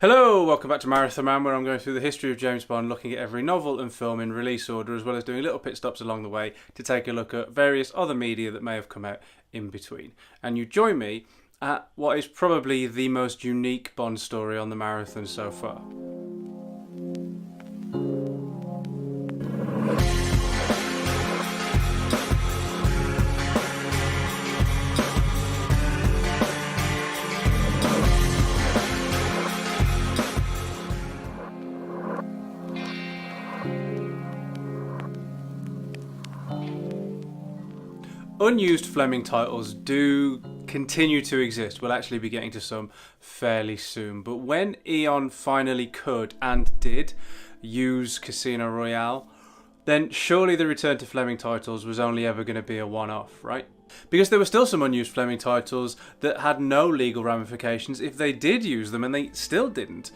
Hello, welcome back to Marathon Man, where I'm going through the history of James Bond, looking at every novel and film in release order, as well as doing little pit stops along the way to take a look at various other media that may have come out in between. And you join me at what is probably the most unique Bond story on the marathon so far. Unused Fleming titles do continue to exist. We'll actually be getting to some fairly soon. But when Eon finally could and did use Casino Royale, then surely the return to Fleming titles was only ever going to be a one-off, right? Because there were still some unused Fleming titles that had no legal ramifications if they did use them, and they still didn't.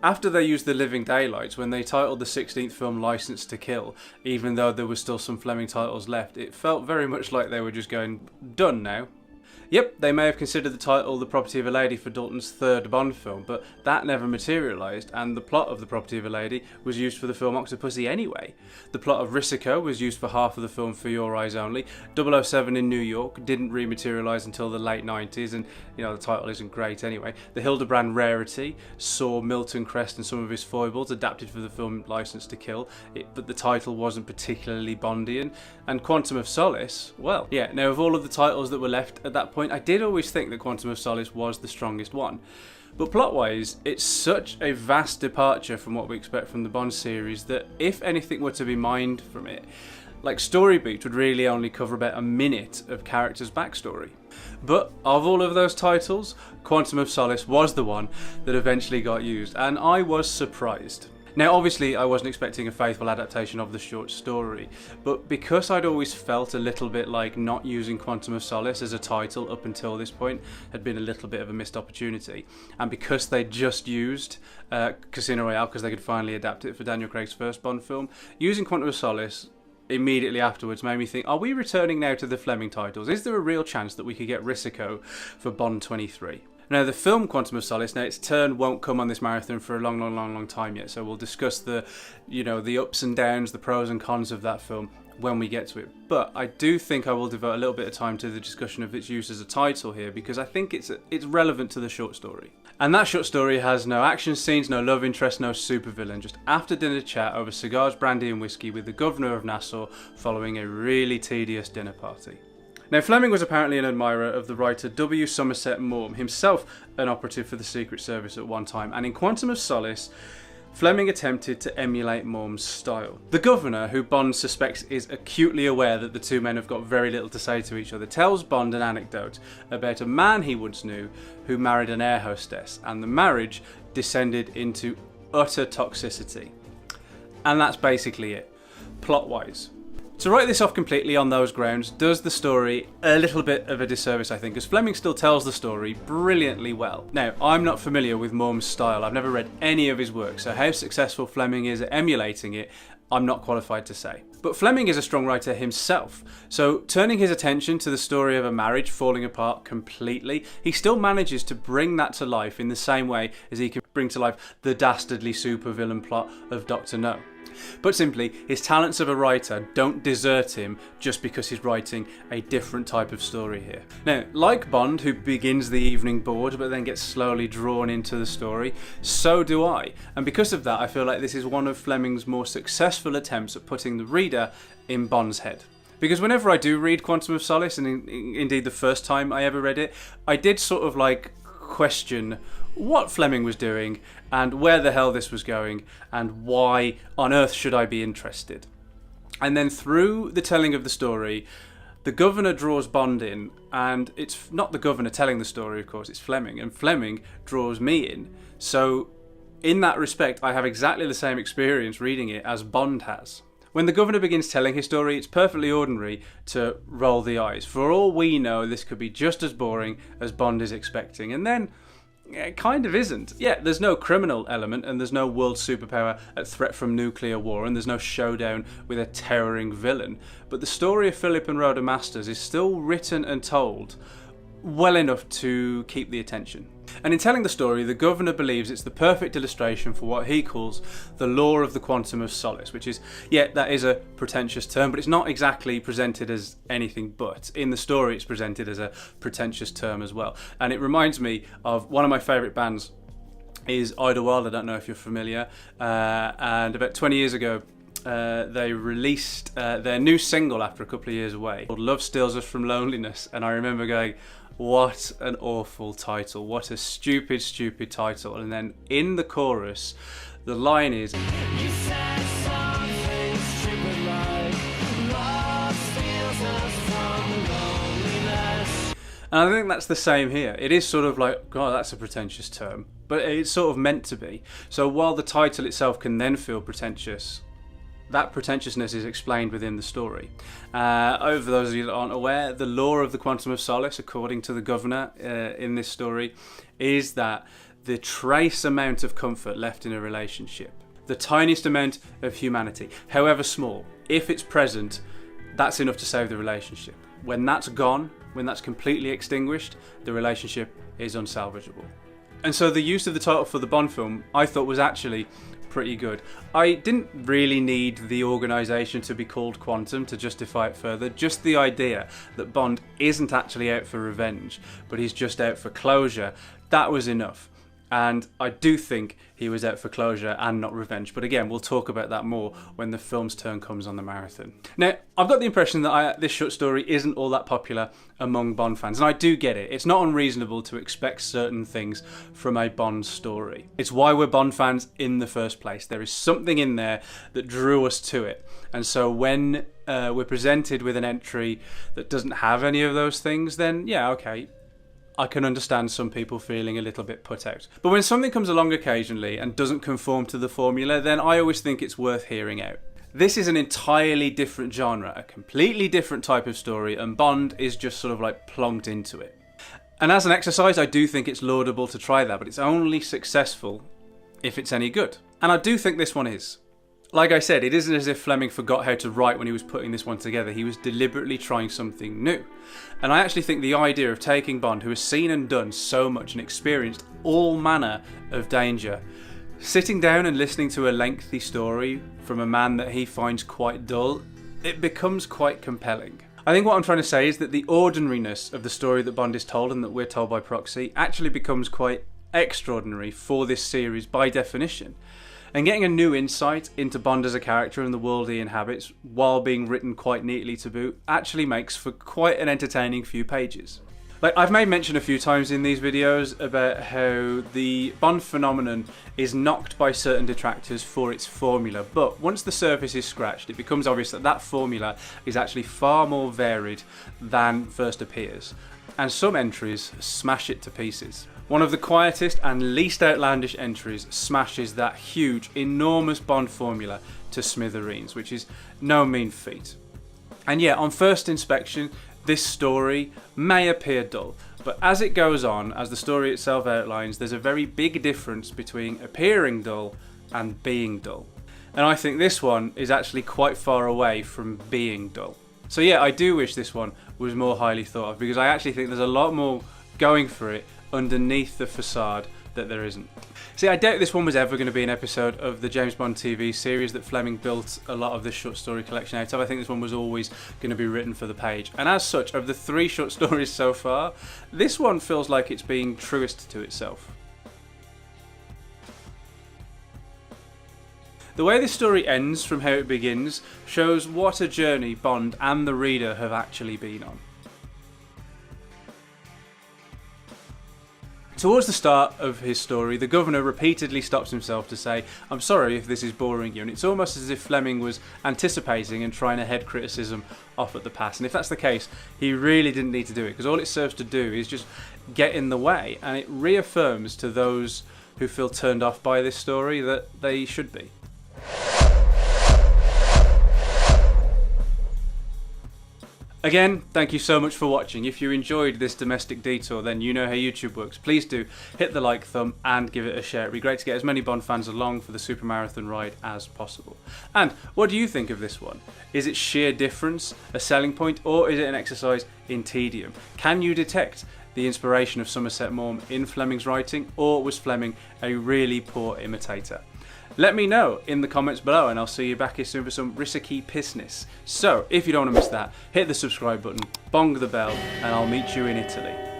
After they used The Living Daylights, when they titled the 16th film License to Kill, even though there was still some Fleming titles left, it felt very much like they were just going, done now. Yep, they may have considered the title The Property of a Lady for Dalton's third Bond film, but that never materialised, and the plot of The Property of a Lady was used for the film Octopussy anyway. The plot of Risico was used for half of the film For Your Eyes Only. 007 in New York didn't rematerialise until the late 90s, and the title isn't great anyway. The Hildebrand Rarity saw Milton Crest and some of his foibles adapted for the film License to Kill, but the title wasn't particularly Bondian. And Quantum of Solace, well, yeah, now of all of the titles that were left at that point, I did always think that Quantum of Solace was the strongest one. But plot-wise, it's such a vast departure from what we expect from the Bond series that if anything were to be mined from it, like story beats would really only cover about a minute of characters' backstory. But of all of those titles, Quantum of Solace was the one that eventually got used, and I was surprised. Now obviously I wasn't expecting a faithful adaptation of the short story, but because I'd always felt a little bit like not using Quantum of Solace as a title up until this point had been a little bit of a missed opportunity, and because they just used Casino Royale because they could finally adapt it for Daniel Craig's first Bond film, using Quantum of Solace immediately afterwards made me think, are we returning now to the Fleming titles? Is there a real chance that we could get Risico for Bond 23? Now, the film Quantum of Solace, now its turn won't come on this marathon for a long time yet, so we'll discuss the ups and downs, the pros and cons of that film when we get to it. But I do think I will devote a little bit of time to the discussion of its use as a title here, because I think it's relevant to the short story. And that short story has no action scenes, no love interest, no supervillain, just after dinner chat over cigars, brandy and whiskey with the governor of Nassau following a really tedious dinner party. Now, Fleming was apparently an admirer of the writer W. Somerset Maugham, himself an operative for the Secret Service at one time, and in Quantum of Solace, Fleming attempted to emulate Maugham's style. The governor, who Bond suspects is acutely aware that the two men have got very little to say to each other, tells Bond an anecdote about a man he once knew who married an air hostess, and the marriage descended into utter toxicity. And that's basically it, plot-wise. To write this off completely on those grounds does the story a little bit of a disservice, I think, because Fleming still tells the story brilliantly well. Now, I'm not familiar with Maugham's style, I've never read any of his work, so how successful Fleming is at emulating it, I'm not qualified to say. But Fleming is a strong writer himself, so turning his attention to the story of a marriage falling apart completely, he still manages to bring that to life in the same way as he can bring to life the dastardly supervillain plot of Dr. No. But simply, his talents of a writer don't desert him just because he's writing a different type of story here. Now, like Bond, who begins the evening bored but then gets slowly drawn into the story, so do I. And because of that, I feel like this is one of Fleming's more successful attempts at putting the reader in Bond's head. Because whenever I do read Quantum of Solace, and indeed the first time I ever read it, I did sort of question what Fleming was doing and where the hell this was going and why on earth should I be interested. And then through the telling of the story, the governor draws Bond in, and it's not the governor telling the story, of course, it's Fleming, and Fleming draws me in. So in that respect, I have exactly the same experience reading it as Bond has. When the governor begins telling his story, it's perfectly ordinary to roll the eyes. For all we know, this could be just as boring as Bond is expecting. And then it kind of isn't. Yeah, there's no criminal element, and there's no world superpower at threat from nuclear war, and there's no showdown with a towering villain. But the story of Philip and Rhoda Masters is still written and told well enough to keep the attention. And in telling the story, the governor believes it's the perfect illustration for what he calls the law of the quantum of solace, which is, yeah, that is a pretentious term, but it's not exactly presented as anything but. In the story, it's presented as a pretentious term as well. And it reminds me of one of my favourite bands is Idlewild. I don't know if you're familiar. And about 20 years ago, they released their new single after a couple of years away called Love Steals Us From Loneliness. And I remember going, what an awful title, what a stupid, stupid title. And then in the chorus, the line is, you said something stupid like, love steals us from loneliness. And I think that's the same here. It is sort of like, God, that's a pretentious term, but it's sort of meant to be. So while the title itself can then feel pretentious, that pretentiousness is explained within the story. For those of you that aren't aware, the law of the quantum of solace, according to the governor in this story, is that the trace amount of comfort left in a relationship, the tiniest amount of humanity, however small, if it's present, that's enough to save the relationship. When that's gone, when that's completely extinguished, the relationship is unsalvageable. And so the use of the title for the Bond film, I thought, was actually pretty good. I didn't really need the organisation to be called Quantum to justify it further. Just the idea that Bond isn't actually out for revenge, but he's just out for closure, that was enough. And I do think he was out for closure and not revenge. But again, we'll talk about that more when the film's turn comes on the marathon. Now, I've got the impression that this short story isn't all that popular among Bond fans. And I do get it. It's not unreasonable to expect certain things from a Bond story. It's why we're Bond fans in the first place. There is something in there that drew us to it. And so when we're presented with an entry that doesn't have any of those things, then yeah, okay, I can understand some people feeling a little bit put out. But when something comes along occasionally and doesn't conform to the formula, then I always think it's worth hearing out. This is an entirely different genre, a completely different type of story, and Bond is just sort of like plonked into it. And as an exercise, I do think it's laudable to try that, but it's only successful if it's any good. And I do think this one is. Like I said, it isn't as if Fleming forgot how to write when he was putting this one together. He was deliberately trying something new. And I actually think the idea of taking Bond, who has seen and done so much and experienced all manner of danger, sitting down and listening to a lengthy story from a man that he finds quite dull, it becomes quite compelling. I think what I'm trying to say is that the ordinariness of the story that Bond is told and that we're told by proxy actually becomes quite extraordinary for this series by definition. And getting a new insight into Bond as a character and the world he inhabits, while being written quite neatly to boot, actually makes for quite an entertaining few pages. Like, I've made mention a few times in these videos about how the Bond phenomenon is knocked by certain detractors for its formula, but once the surface is scratched, it becomes obvious that that formula is actually far more varied than first appears, and some entries smash it to pieces. One of the quietest and least outlandish entries smashes that huge, enormous Bond formula to smithereens, which is no mean feat. And yeah, on first inspection, this story may appear dull, but as it goes on, as the story itself outlines, there's a very big difference between appearing dull and being dull. And I think this one is actually quite far away from being dull. So yeah, I do wish this one was more highly thought of, because I actually think there's a lot more going for it underneath the facade that there isn't. See, I doubt this one was ever going to be an episode of the James Bond TV series that Fleming built a lot of this short story collection out of. I think this one was always going to be written for the page. And as such, of the 3 short stories so far, this one feels like it's being truest to itself. The way this story ends from how it begins shows what a journey Bond and the reader have actually been on. Towards the start of his story, the governor repeatedly stops himself to say, "I'm sorry if this is boring you," and it's almost as if Fleming was anticipating and trying to head criticism off at the pass. And if that's the case, he really didn't need to do it, because all it serves to do is just get in the way, and it reaffirms to those who feel turned off by this story that they should be. Again, thank you so much for watching. If you enjoyed this domestic detour, then you know how YouTube works. Please do hit the like thumb and give it a share. It'd be great to get as many Bond fans along for the Supermarathon ride as possible. And what do you think of this one? Is it sheer difference, a selling point, or is it an exercise in tedium? Can you detect the inspiration of Somerset Maugham in Fleming's writing, or was Fleming a really poor imitator? Let me know in the comments below, and I'll see you back here soon for some risky business. So, if you don't want to miss that, hit the subscribe button, bong the bell, and I'll meet you in Italy.